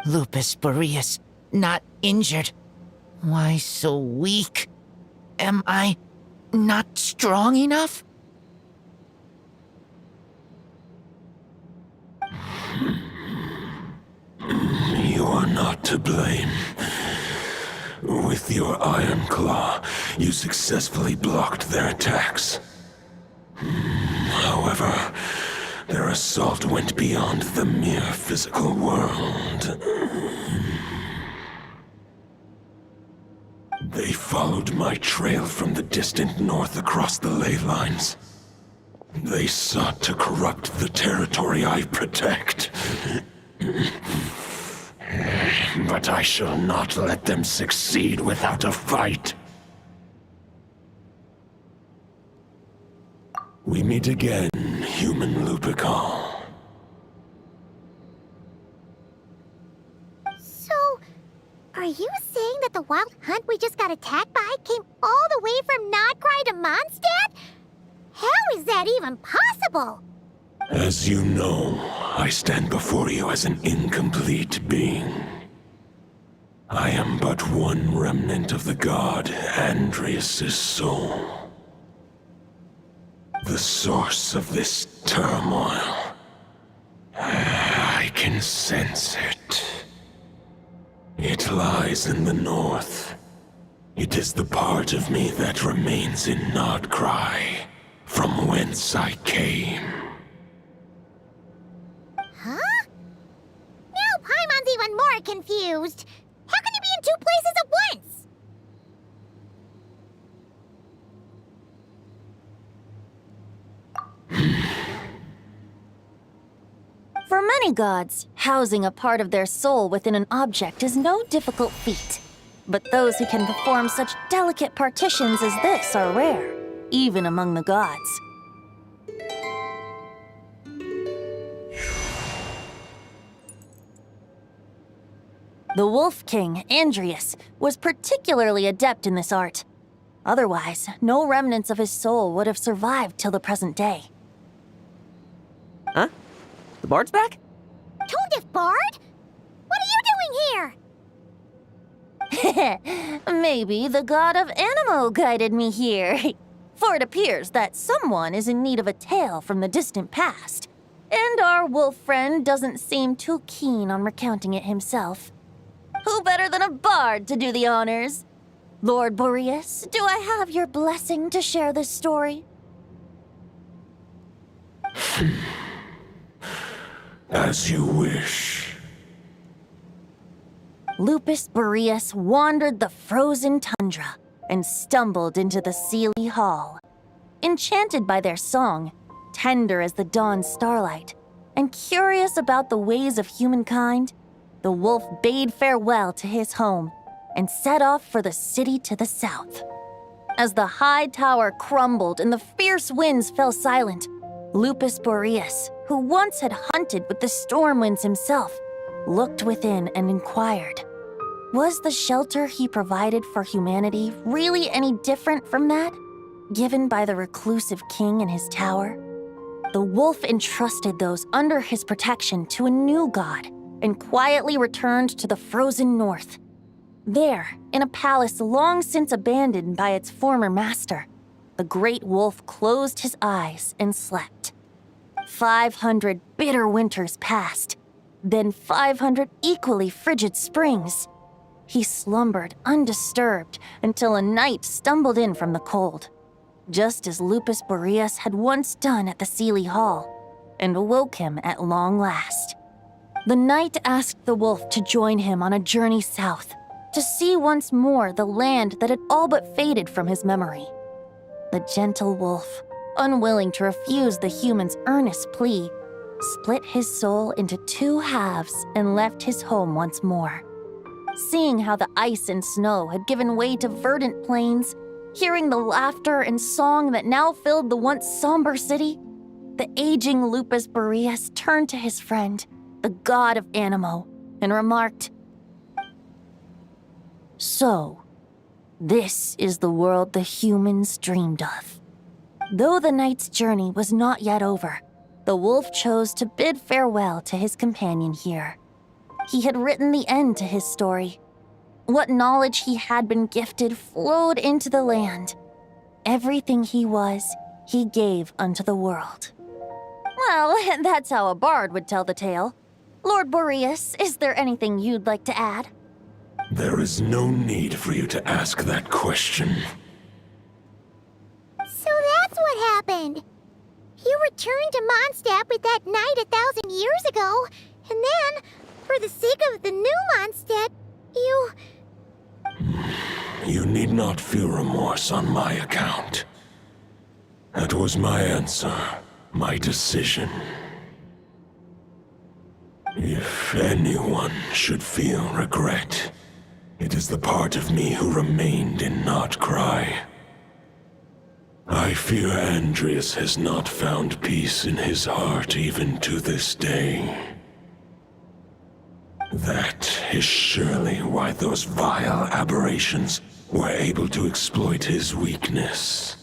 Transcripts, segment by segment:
Lupus Boreas, not injured. Why so weak? Am I not strong enough? You are not to blame. With your Iron Claw, you successfully blocked their attacks. However, their assault went beyond the mere physical world. They followed my trail from the distant north across the ley lines. They sought to corrupt the territory I protect. But I shall not let them succeed without a fight. We meet again, human Lupical. So, are you saying that the wild hunt we just got attacked by came all the way from Nodcry to Mondstadt? How is that even possible? As you know, I stand before you as an incomplete being. I am but one remnant of the god Andrius' soul. The source of this turmoil. I can sense it. It lies in the north. It is the part of me that remains in Nodcry, from whence I came. Huh? Now Paimon's even more confused. How can you be in two places at once? For many gods, housing a part of their soul within an object is no difficult feat. But those who can perform such delicate partitions as this are rare, even among the gods. The Wolf King, Andrius, was particularly adept in this art. Otherwise, no remnants of his soul would have survived till the present day. Huh? The bard's back? Toadif Bard? What are you doing here? Maybe the god of Animo guided me here. For it appears that someone is in need of a tale from the distant past. And our wolf friend doesn't seem too keen on recounting it himself. Who better than a bard to do the honors? Lord Boreas, do I have your blessing to share this story? As you wish. Lupus Boreas wandered the frozen tundra and stumbled into the Seelie Hall. Enchanted by their song, tender as the dawn's starlight, and curious about the ways of humankind, the wolf bade farewell to his home and set off for the city to the south. As the high tower crumbled and the fierce winds fell silent, Lupus Boreas, who once had hunted with the storm winds himself, looked within and inquired, was the shelter he provided for humanity really any different from that given by the reclusive king in his tower? The wolf entrusted those under his protection to a new god and quietly returned to the frozen north. There, in a palace long since abandoned by its former master, the great wolf closed his eyes and slept. 500 bitter winters passed, then 500 equally frigid springs. He slumbered undisturbed until a night stumbled in from the cold, just as Lupus Boreas had once done at the Seelie Hall, and awoke him at long last. The night asked the wolf to join him on a journey south, to see once more the land that had all but faded from his memory. The gentle wolf, unwilling to refuse the human's earnest plea, split his soul into two halves and left his home once more. Seeing how the ice and snow had given way to verdant plains, hearing the laughter and song that now filled the once somber city, the aging Lupus Boreas turned to his friend, the god of Animo, and remarked, "So, this is the world the humans dreamed of." Though the night's journey was not yet over, the wolf chose to bid farewell to his companion here. He had written the end to his story. What knowledge he had been gifted flowed into the land. Everything he was, he gave unto the world. Well, that's how a bard would tell the tale. Lord Boreas, is there anything you'd like to add? There is no need for you to ask that question. So that's what happened. You returned to Mondstadt with that knight 1,000 years ago, and then, for the sake of the new Mondstadt, you... You need not feel remorse on my account. That was my answer, my decision. If anyone should feel regret, it is the part of me who remained in Notcry. I fear Andrius has not found peace in his heart even to this day. That is surely why those vile aberrations were able to exploit his weakness,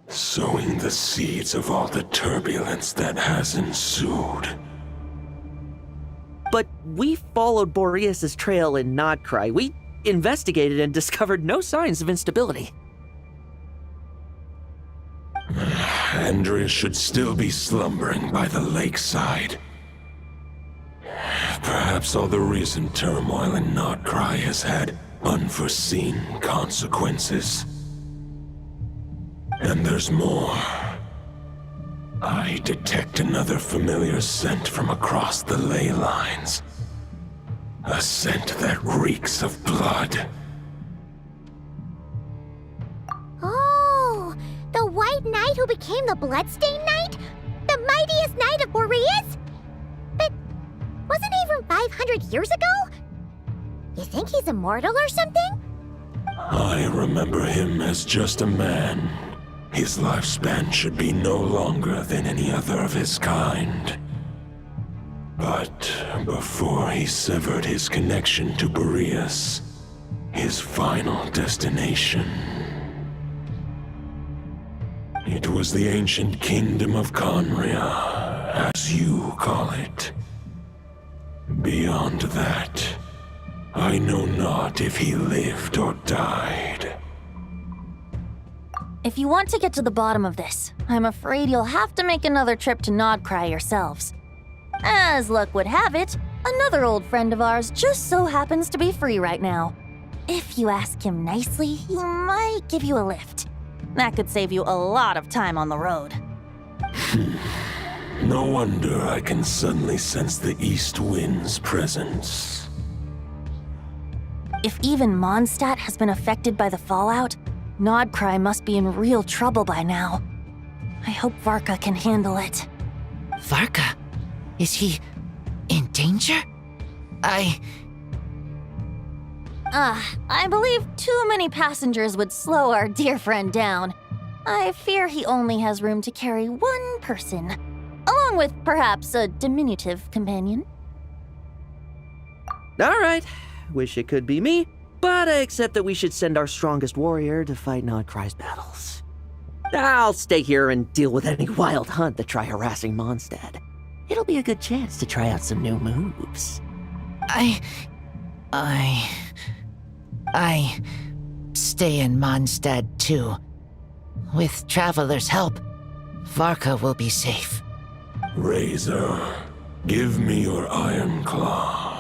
sowing the seeds of all the turbulence that has ensued. But we followed Boreas' trail in Nodcry. We investigated and discovered no signs of instability. Andrius should still be slumbering by the lakeside. Perhaps all the recent turmoil in Notcry has had unforeseen consequences. And there's more. I detect another familiar scent from across the ley lines. A scent that reeks of blood. Oh, the White Knight who became the Bloodstained Knight? The mightiest knight of Boreas? But wasn't he from 500 years ago? You think he's immortal or something? I remember him as just a man. His lifespan should be no longer than any other of his kind. But before he severed his connection to Boreas, his final destination, it was the ancient kingdom of Conria, as you call it. Beyond that, I know not if he lived or died. If you want to get to the bottom of this, I'm afraid you'll have to make another trip to Nodcry yourselves. As luck would have it, another old friend of ours just so happens to be free right now. If you ask him nicely, he might give you a lift. That could save you a lot of time on the road. No wonder I can suddenly sense the east wind's presence. If even Mondstadt has been affected by the fallout, Nodcry must be in real trouble by now. I hope Varka can handle it. Varka? Is he in danger? I believe too many passengers would slow our dear friend down. I fear he only has room to carry one person, along with perhaps a diminutive companion. All right, wish it could be me, but I accept that we should send our strongest warrior to fight Nodcry's battles. I'll stay here and deal with any wild hunt that try harassing Mondstadt. It'll be a good chance to try out some new moves. I stay in Mondstadt too. With Traveler's help, Varka will be safe. Razor, give me your iron claw.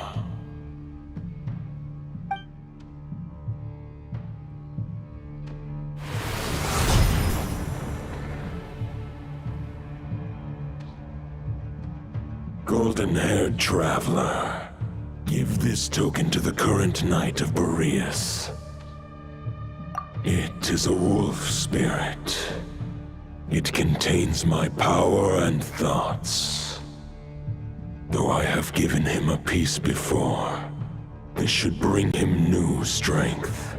Golden-haired traveler, give this token to the current knight of Boreas. It is a wolf spirit. It contains my power and thoughts. Though I have given him a piece before, this should bring him new strength.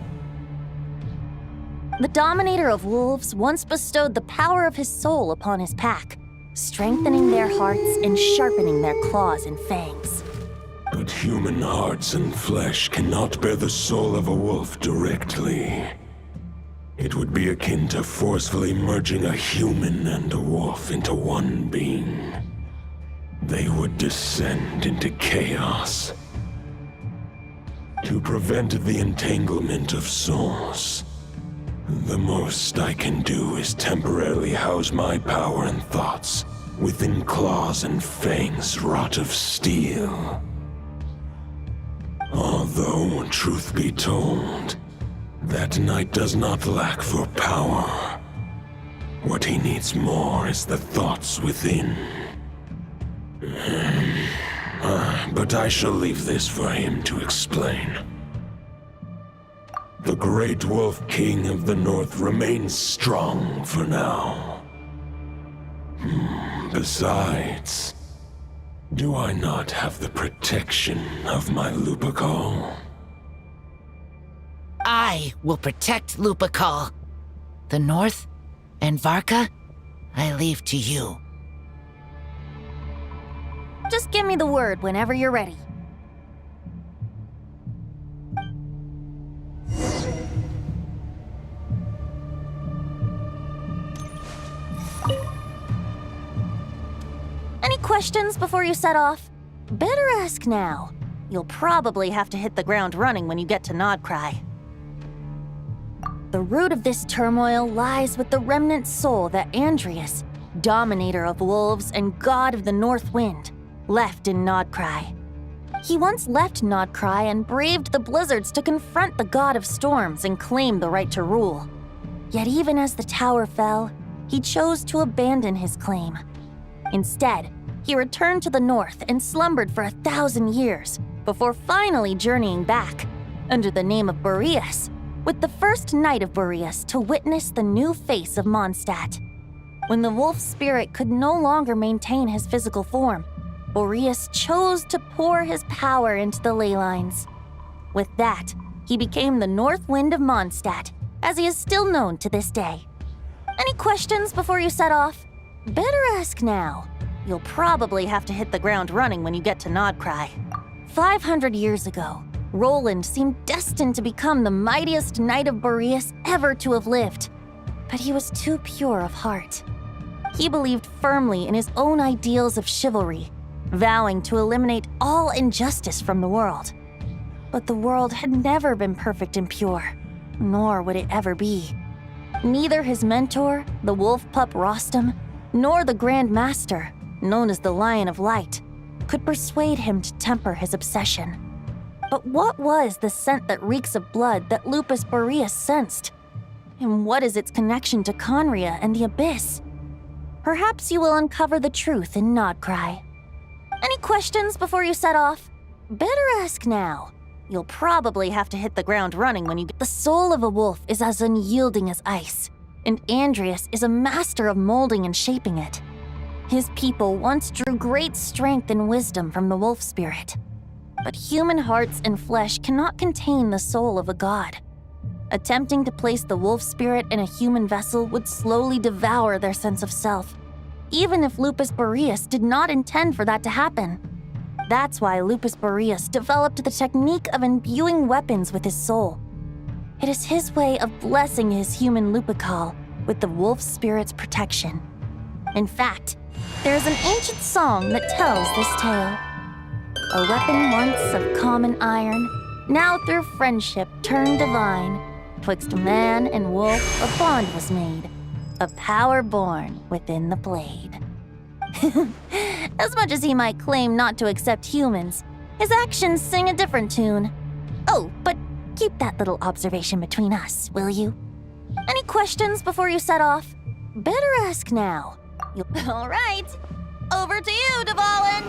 The Dominator of Wolves once bestowed the power of his soul upon his pack, strengthening their hearts and sharpening their claws and fangs. But human hearts and flesh cannot bear the soul of a wolf directly. It would be akin to forcefully merging a human and a wolf into one being. They would descend into chaos, prevent the entanglement of souls. The most I can do is temporarily house my power and thoughts within claws and fangs wrought of steel. Although, truth be told, that knight does not lack for power. What he needs more is the thoughts within. But I shall leave this for him to explain. The Great Wolf King of the North remains strong for now. Besides, do I not have the protection of my Lupacol? I will protect Lupacol. The North and Varka, I leave to you. Just give me the word whenever you're ready. Any questions before you set off? Better ask now. You'll probably have to hit the ground running when you get to Nodcry. The root of this turmoil lies with the remnant soul that Andrius, dominator of wolves and god of the North Wind, left in Nodcry. He once left Nodcry and braved the blizzards to confront the god of storms and claim the right to rule. Yet even as the tower fell, he chose to abandon his claim. Instead, he returned to the north and slumbered for 1,000 years before finally journeying back, under the name of Boreas, with the first knight of Boreas to witness the new face of Mondstadt. When the wolf spirit could no longer maintain his physical form, Boreas chose to pour his power into the ley lines. With that, he became the North Wind of Mondstadt, as he is still known to this day. Any questions before you set off? Better ask now. You'll probably have to hit the ground running when you get to Nodcry. 500 years ago, Roland seemed destined to become the mightiest knight of Boreas ever to have lived. But he was too pure of heart. He believed firmly in his own ideals of chivalry, vowing to eliminate all injustice from the world. But the world had never been perfect and pure, nor would it ever be. Neither his mentor, the wolf pup Rostam, nor the Grand Master, known as the Lion of Light, could persuade him to temper his obsession. But what was the scent that reeks of blood that Lupus Boreas sensed? And what is its connection to Conria and the Abyss? Perhaps you will uncover the truth in Nodcry. Any questions before you set off? Better ask now. You'll probably have to hit the ground running when you get. The soul of a wolf is as unyielding as ice, and Andrius is a master of molding and shaping it. His people once drew great strength and wisdom from the wolf spirit. But human hearts and flesh cannot contain the soul of a god. Attempting to place the wolf spirit in a human vessel would slowly devour their sense of self, even if Lupus Boreas did not intend for that to happen. That's why Lupus Boreas developed the technique of imbuing weapons with his soul. It is his way of blessing his human Lupacol with the wolf spirit's protection. In fact, there is an ancient song that tells this tale. A weapon once of common iron, now through friendship turned divine. Twixt man and wolf a bond was made, a power born within the blade. As much as he might claim not to accept humans, his actions sing a different tune. Oh, but keep that little observation between us, will you? Any questions before you set off? Better ask now. All right, over to you, Dvalin!